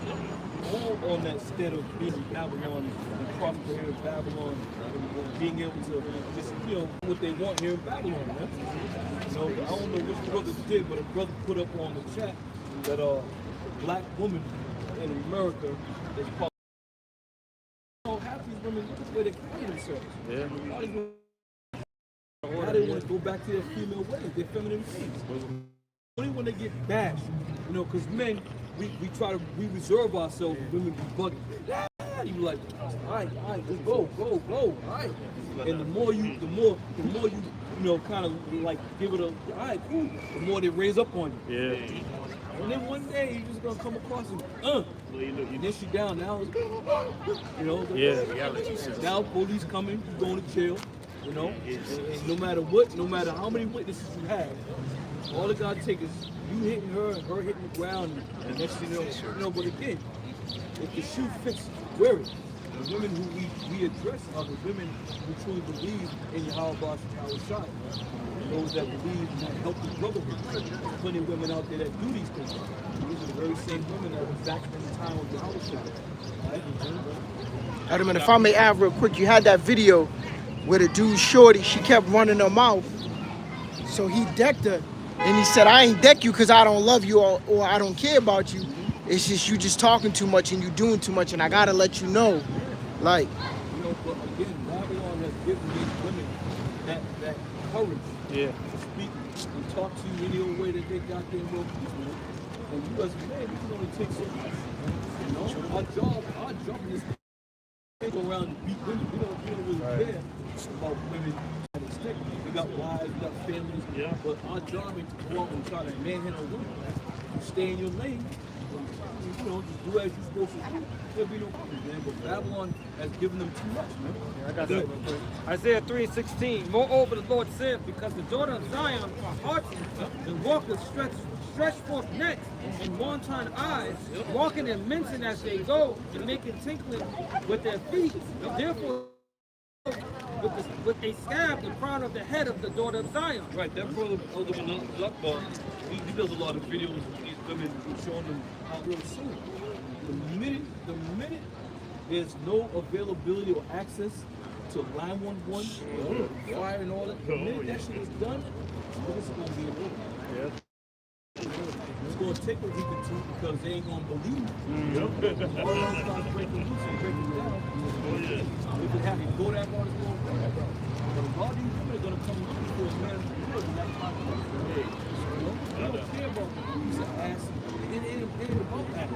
All on that stead of being in Babylon and prospering here in Babylon and being able to just, you know, what they want here in Babylon, man. So I don't know which brother did, but a brother put up on the chat that black woman in America is probably, you know, half these women, look at the way they carry themselves. Yeah. How they want to go back to their female ways, their feminine ways. Only when they get bashed, you know, because men, we reserve ourselves when women be bugging. Yeah, you be like, all right, just go, all right. And the more you know, kind of like give it a, all right, cool. The more they raise up on you. Yeah. And then one day you're just gonna come across and then she down now. You know. Yeah. Now police coming, you going to jail. You know, and no matter what, no matter how many witnesses you have, all it gotta take is you hitting her and her hitting the ground, and next thing you know, but again, if the shoe fits, wear it. The women who we address are the women who truly believe in Yahweh Shai. Those that believe in that healthy brotherhood. There's plenty of women out there that do these things. These are the very same women that was back in the time of Yahweh Shai. Right? Adam, if I may add real quick, you had that video where the dude shorty, she kept running her mouth. So he decked her And he said, I ain't deck you because I don't love you or I don't care about you. It's just you just talking too much and you doing too much, and I gotta let you know. Like, You know, but again, Babylon has given these women that courage Yeah. to speak and talk to you any old way that they got their will peace, man. And you as a man, you can only take so much. You know, our job is to go around and beat women. We don't really care about women at a stick. We got wives, we got families. Yeah. But our job is to go out and try to manhandle women. You stay in your lane. You know, just do as you're supposed to do. There'll be no problem, man. But Babylon has given them too much, man. I got that real quick. Isaiah 3:16. Moreover, the Lord said, because the daughter of Zion are heartless and walketh stretched forth necks and wanton eyes, walking and mincing as they go, and making tinkling with their feet. And therefore, with a scab the crown of the head of the daughter of Zion. Right, that brother, Elder Zuckbar, he does a lot of videos with these women showing them how real soon. The minute there's no availability or access to 911, fire and all that, the minute that shit is done, it's going to be a war. It's going to take a week or two because they ain't going to believe it. All of them start breaking loose and breaking down. We could have it go that far, it's going to break. But a lot of these women are going to come looking for a man who really like my place. They don't care about the piece of ass. It ain't about ass.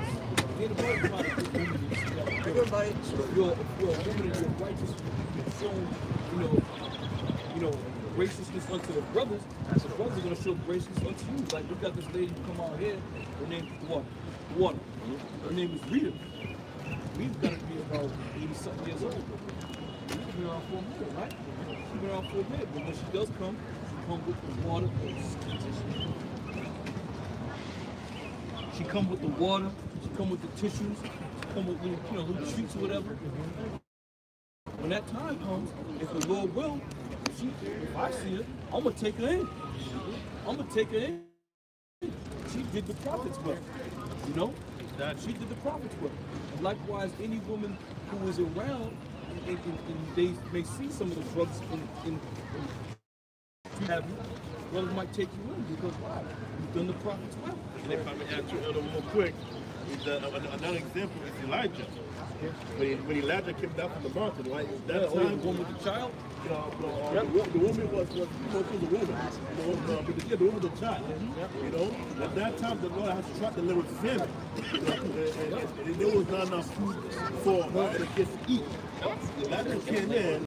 It ain't about trying to put women in together. If you're a woman and you're righteous, you've shown, you know, graciousness unto the brothers, the brothers are going to show graciousness unto you. Like, we got this lady come out here, her name is Water. Her name is Rita. Rita's got to be about 80-something years old. She's been around for a minute, right? She's been around for a minute, but when she does come, she comes with the water. She come with the water, she come with the tissues, she come with little treats or whatever. When that time comes, if the Lord will, if I see her, I'm gonna take her in. She did the prophet's work, you know? She did the prophet's work. And likewise, any woman who is around and they may see some of the drugs in brothers might take you in because why? You've done the prophet's work. And if I may add to it real quick, another example is Elijah. When Elijah came down from the mountain, right? That time, the woman with the child? the woman was a woman. Because the woman was a child. You know, at that time the Lord has tried to deliver famine. And there was not enough food for her to just eat. Elijah came in